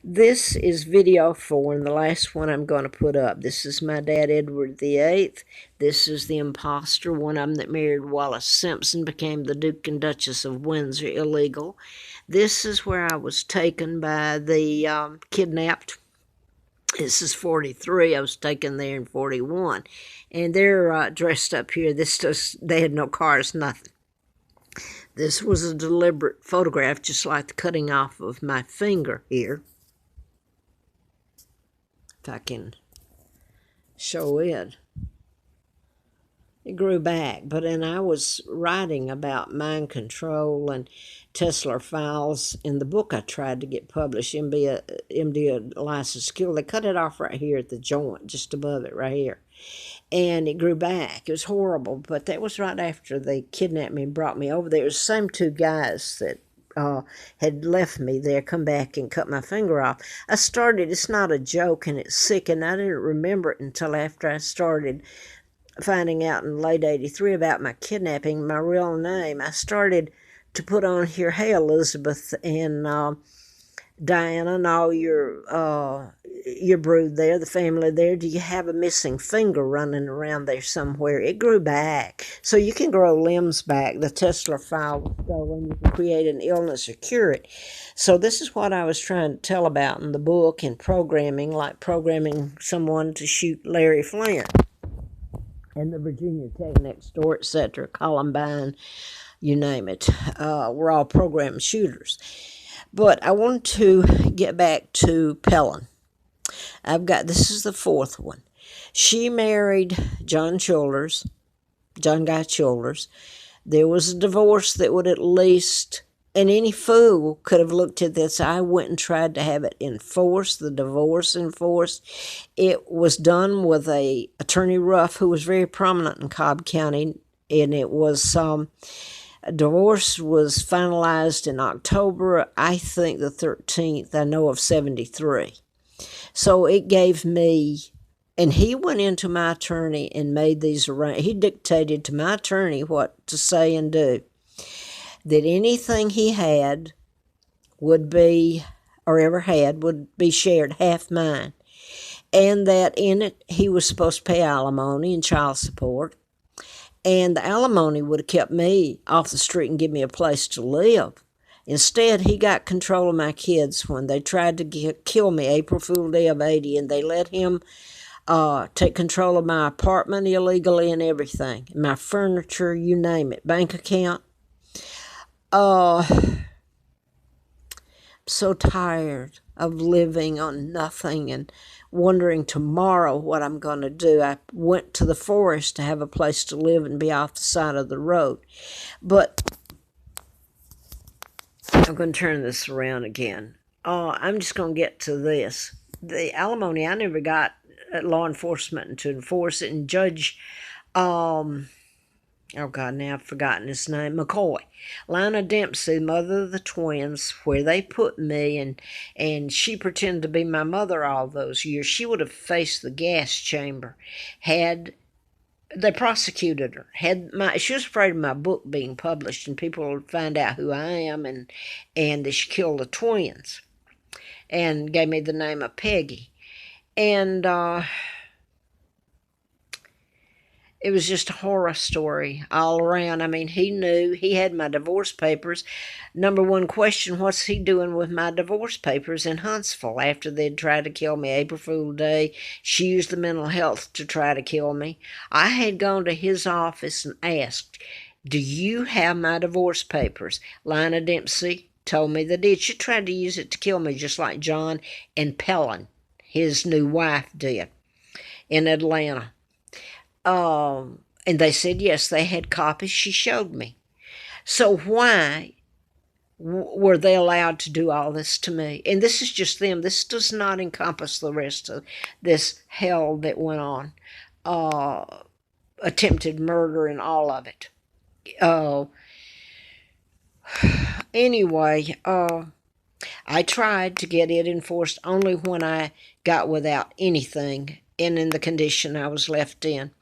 This is video 4 and the last one I'm going to put up. This is my dad, Edward VIII. This is the imposter, one of them that married Wallace Simpson, became the Duke and Duchess of Windsor illegal. This is where I was taken by the kidnapped. This is 43. I was taken there in 41. And they're dressed up here. They had no cars, nothing. This was a deliberate photograph, just like the cutting off of my finger here. If I can show it. It grew back, but then I was writing about mind control and Tesla files in the book I tried to get published, MD License Skill. They cut it off right here at the joint, just above it, right here. And it grew back. It was horrible, but that was right after they kidnapped me and brought me over there. It was the same two guys that had left me there, come back and cut my finger off. It's not a joke and it's sick, and I didn't remember it until after I started finding out in late 83 about my kidnapping, my real name. I started to put on here, hey, Elizabeth and Diana and all your brood there, the family there, do you have a missing finger running around there somewhere? It grew back. So you can grow limbs back. The Tesla file was stolen. You can create an illness or cure it. So this is what I was trying to tell about in the book and programming, like programming someone to shoot Larry Flint and the Virginia Tech next door, etc., Columbine, you name it. We're all programmed shooters. But I want to get back to Pellin. This is the fourth one. She married John Guy Childers. There was a divorce that would at least, and any fool could have looked at this. I went and tried to have it enforced, the divorce enforced. It was done with a Attorney Ruff, who was very prominent in Cobb County, and it was a divorce was finalized in October, I think the 13th, I know of 73. So it gave me, and he went into my attorney and made these arrangements. He dictated to my attorney what to say and do. That anything he had would be, or ever had, would be shared, half mine. And that in it, he was supposed to pay alimony and child support. And the alimony would have kept me off the street and give me a place to live. Instead, he got control of my kids when they tried to kill me April Fool Day of 80, and they let him take control of my apartment illegally and everything. My furniture, you name it, bank account. I'm so tired of living on nothing and wondering tomorrow what I'm going to do. I went to the forest to have a place to live and be off the side of the road. But I'm going to turn this around again. I'm just going to get to this. The alimony, I never got law enforcement to enforce it, and Judge, oh God, now I've forgotten his name, McCoy. Lina Dempsey, mother of the twins, where they put me, and she pretended to be my mother all those years. She would have faced the gas chamber had they prosecuted her. She was afraid of my book being published and people would find out who I am, and she killed the twins and gave me the name of Peggy. And it was just a horror story all around. I mean, he knew. He had my divorce papers. Number one question, what's he doing with my divorce papers in Huntsville after they'd tried to kill me April Fool Day? She used the mental health to try to kill me. I had gone to his office and asked, do you have my divorce papers? Lina Dempsey told me they did. She tried to use it to kill me just like John and Pellin, his new wife, did in Atlanta. And they said, yes, they had copies. She showed me. So why were they allowed to do all this to me? And this is just them. This does not encompass the rest of this hell that went on. Attempted murder and all of it. Anyway, I tried to get it enforced only when I got without anything and in the condition I was left in.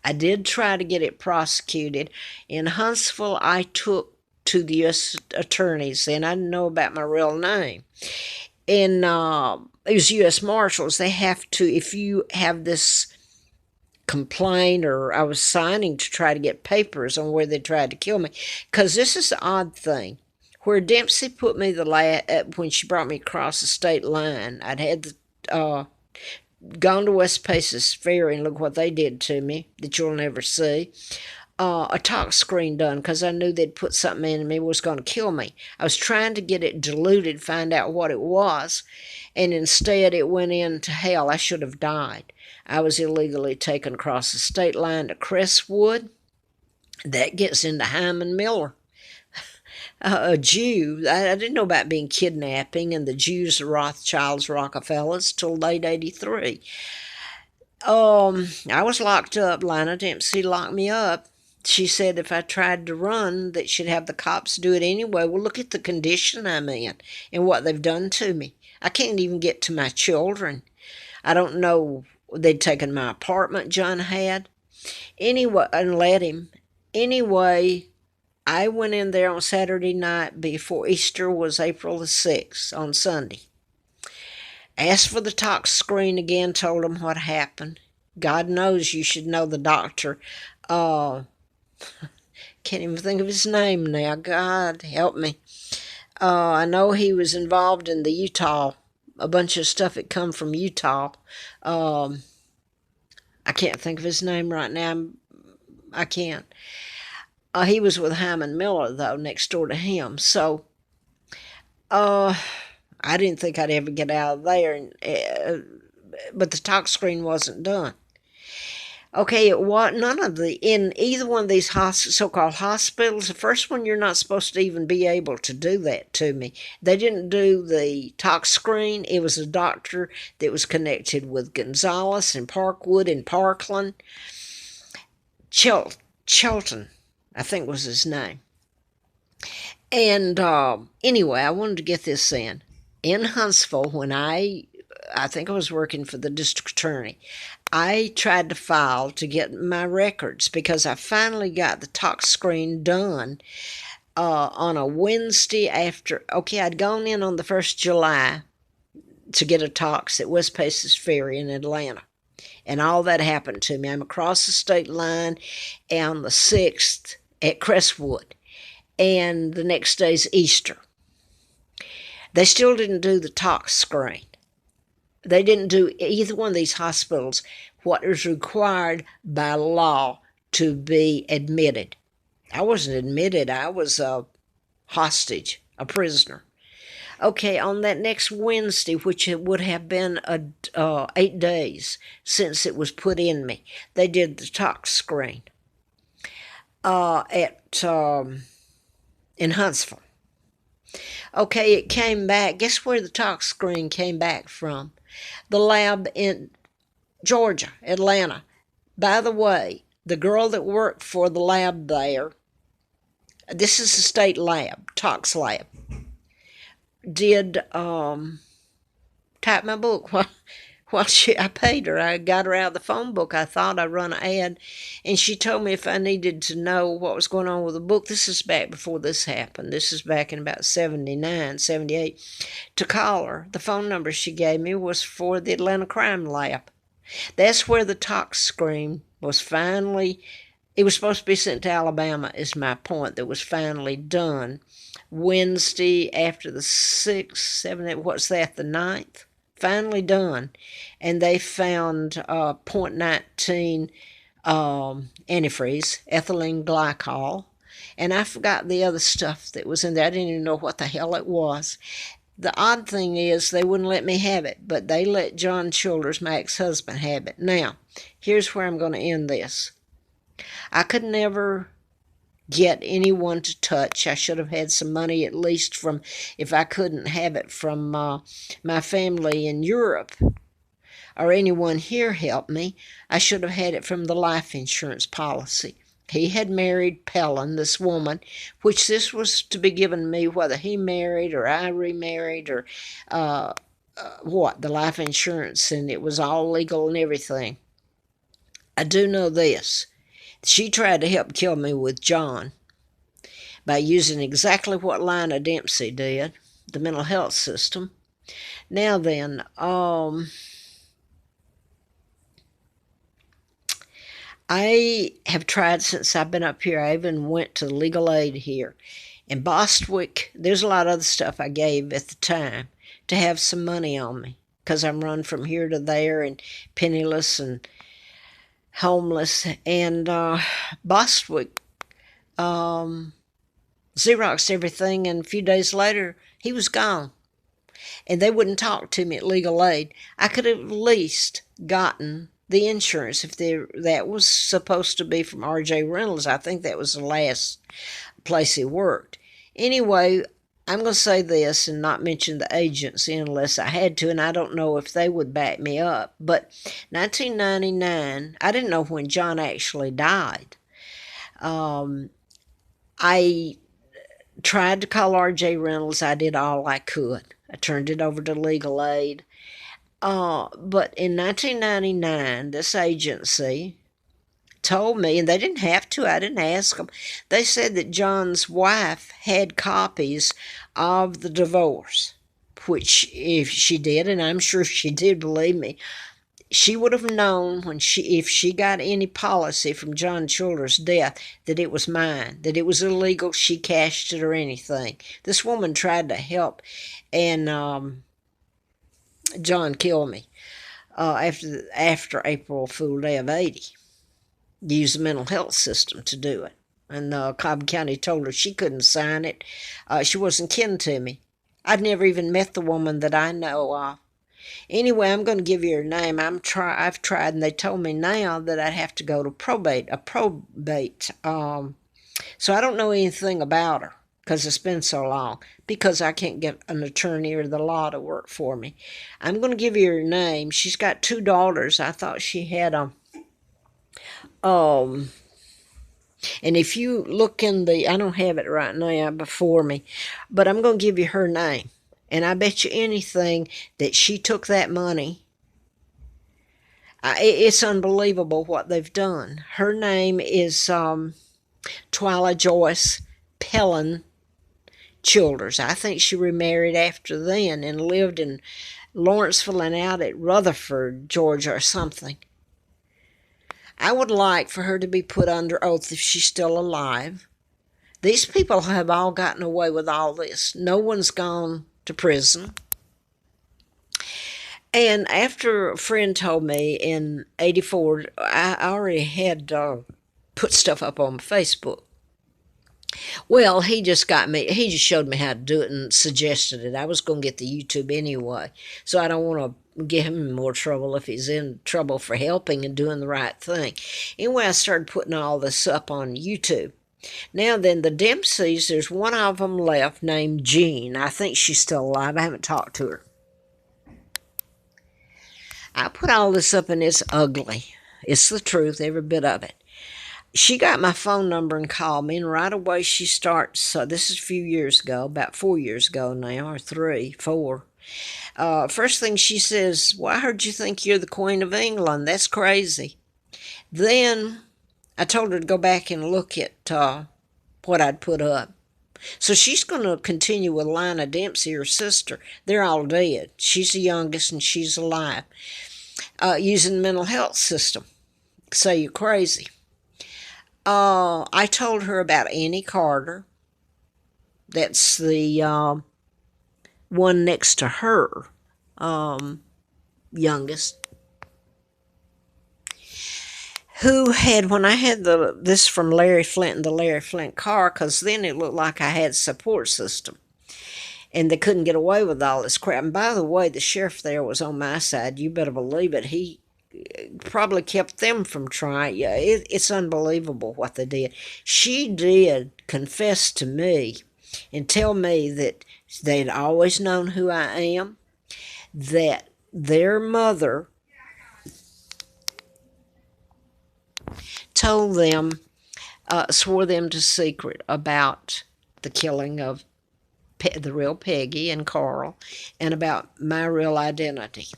I did try to get it prosecuted. In Huntsville, I took to the U.S. attorneys, and I didn't know about my real name. in it was U.S. Marshals. They have to, if you have this complaint, or I was signing to try to get papers on where they tried to kill me, because this is the odd thing. Where Dempsey put me when she brought me across the state line, I'd had gone to West Paces Ferry, and look what they did to me that you'll never see. A tox screen done because I knew they'd put something in me was going to kill me. I was trying to get it diluted, find out what it was, and instead it went into hell. I should have died. I was illegally taken across the state line to Crestwood. That gets into Hyman Miller, a Jew. I didn't know about being kidnapping and the Jews, the Rothschilds, Rockefellers, till late '83. I was locked up. Lina Dempsey locked me up. She said if I tried to run, that she'd have the cops do it anyway. Well, look at the condition I'm in and what they've done to me. I can't even get to my children. I don't know. They'd taken my apartment John had. Anyway, and let him. Anyway, I went in there on Saturday night before Easter was April the 6th on Sunday. Asked for the tox screen again, told him what happened. God knows you should know the doctor. Can't even think of his name now. God help me. I know he was involved in the Utah, a bunch of stuff that come from Utah. I can't think of his name right now. I can't. He was with Hyman Miller, though, next door to him. So, I didn't think I'd ever get out of there, but the tox screen wasn't done. Okay, in either one of these so-called hospitals, the first one you're not supposed to even be able to do that to me. They didn't do the tox screen. It was a doctor that was connected with Gonzales and Parkwood and Parkland. Chelton, I think was his name. And anyway, I wanted to get this in Huntsville, when I think I was working for the district attorney. I tried to file to get my records because I finally got the tox screen done on a Wednesday after. Okay, I'd gone in on the 1st July to get a tox at West Paces Ferry in Atlanta. And all that happened to me. I'm across the state line on the 6th at Crestwood. And the next day's Easter. They still didn't do the tox screen. They didn't do either one of these hospitals what is required by law to be admitted. I wasn't admitted. I was a hostage, a prisoner. Okay, on that next Wednesday, which it would have been 8 days since it was put in me, they did the tox screen in Huntsville. Okay, it came back. Guess where the tox screen came back from? The lab in Georgia, Atlanta. By the way, the girl that worked for the lab there, this is the state lab, tox lab, did type my book while I paid her. I got her out of the phone book. I thought I run an ad, and she told me if I needed to know what was going on with the book, this is back before this happened. This is back in about 79, 78, to call her. The phone number she gave me was for the Atlanta Crime Lab. That's where the tox screen was finally, it was supposed to be sent to Alabama, is my point, that was finally done. Wednesday after the 6th, 7th, what's that, the 9th? Finally done. And they found 0.19 antifreeze, ethylene glycol. And I forgot the other stuff that was in there. I didn't even know what the hell it was. The odd thing is they wouldn't let me have it, but they let John Childers, my ex-husband, have it. Now, here's where I'm going to end this. I could never get anyone to touch. I should have had some money at least from, if I couldn't have it from my family in Europe or anyone here help me, I should have had it from the life insurance policy. He had married Pellin, this woman, which this was to be given me whether he married or I remarried or the life insurance, and it was all legal and everything. I do know this. She tried to help kill me with John by using exactly what Lina Dempsey did, the mental health system. Now then, I have tried since I've been up here. I even went to legal aid here. In Bostwick, there's a lot of other stuff I gave at the time to have some money on me because I'm run from here to there and penniless and homeless. And Bostwick Xeroxed everything, and a few days later, he was gone. And they wouldn't talk to me at legal aid. I could have at least gotten the insurance if that was supposed to be from R.J. Reynolds. I think that was the last place he worked. Anyway, I'm going to say this and not mention the agency unless I had to, and I don't know if they would back me up. But 1999, I didn't know when John actually died. I tried to call R.J. Reynolds. I did all I could. I turned it over to legal aid. But in 1999, this agency told me, and they didn't have to, I didn't ask them, they said that John's wife had copies of the divorce, which if she did, and I'm sure she did, believe me, she would have known if she got any policy from John Childers' death that it was mine, that it was illegal, she cashed it or anything. This woman tried to help, and John killed me after April Fool Day of 80. Used the mental health system to do it. And Cobb County told her she couldn't sign it. She wasn't kin to me. I'd never even met the woman that I know of. Anyway, I'm going to give you her name. I've tried, and they told me now that I'd have to go to probate. So I don't know anything about her because it's been so long, because I can't get an attorney or the law to work for me. I'm going to give you her name. She's got 2 daughters. I thought she had and if you look in I don't have it right now before me, but I'm going to give you her name. And I bet you anything that she took that money. It's unbelievable what they've done. Her name is Twyla Joyce Pellin Childers. I think she remarried after then and lived in Lawrenceville and out at Rutherford, Georgia or something. I would like for her to be put under oath if she's still alive. These people have all gotten away with all this. No one's gone to prison. And after a friend told me in 84, I already had put stuff up on Facebook. Well, he just showed me how to do it and suggested it. I was going to get the YouTube anyway, so I don't want to get him in more trouble if he's in trouble for helping and doing the right thing. Anyway, I started putting all this up on YouTube. Now then, the Dempseys, there's one of them left named Jean. I think she's still alive. I haven't talked to her. I put all this up, and it's ugly. It's the truth, every bit of it. She got my phone number and called me, and right away she starts, so this is a few years ago, about 4 years ago now, or 3, 4. First thing she says, well, I heard you think you're the Queen of England. That's crazy. Then I told her to go back and look at what I'd put up. So she's going to continue with Lina Dempsey, her sister. They're all dead. She's the youngest, and she's alive. Using the mental health system. Say you're crazy. I told her about Annie Carter. That's the one next to her youngest. Who had, when I had this from Larry Flint in the Larry Flint car, because then it looked like I had a support system. And they couldn't get away with all this crap. And by the way, the sheriff there was on my side. You better believe it. He probably kept them from trying. Yeah, it's unbelievable what they did. She did confess to me and tell me that they'd always known who I am, that their mother told them, swore them to secret about the killing of the real Peggy and Carl, and about my real identity.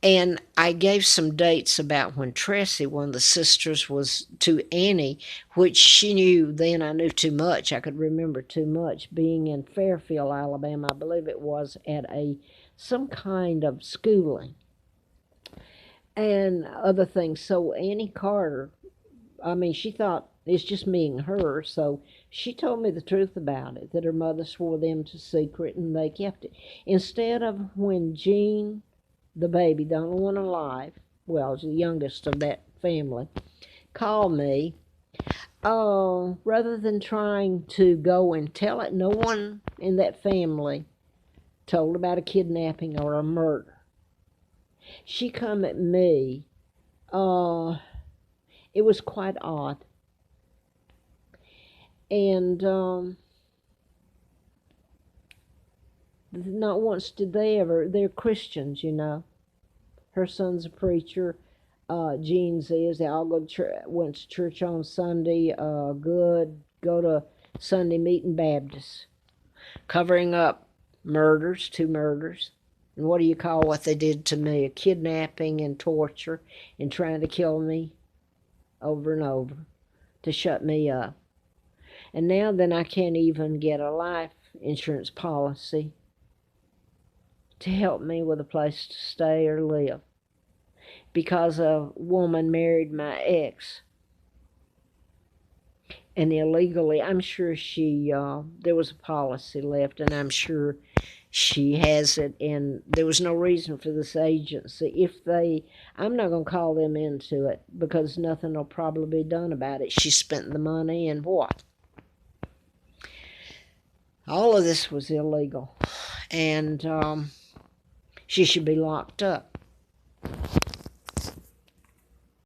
And I gave some dates about when Tressie, one of the sisters, was to Annie, which she knew then. I knew too much. I could remember too much. Being in Fairfield, Alabama, I believe it was, at some kind of schooling and other things. So Annie Carter, I mean, she thought it's just me and her, so she told me the truth about it, that her mother swore them to secret and they kept it. Instead of when Jean, the baby, the only one alive, well, the youngest of that family, called me, rather than trying to go and tell it, no one in that family told about a kidnapping or a murder. She come at me. It was quite odd. And not once did they're Christians, you know. Her son's a preacher. Jean's is. They all go to church, went to church on Sunday. Go to Sunday meeting Baptists. Covering up murders, 2 murders. And what do you call what they did to me? A kidnapping and torture and trying to kill me over and over to shut me up. And now then I can't even get a life insurance policy to help me with a place to stay or live because a woman married my ex and illegally. I'm sure there was a policy left, and I'm sure she has it, and there was no reason for this agency. I'm not going to call them into it because nothing will probably be done about it. She spent the money, and what? All of this was illegal, and she should be locked up.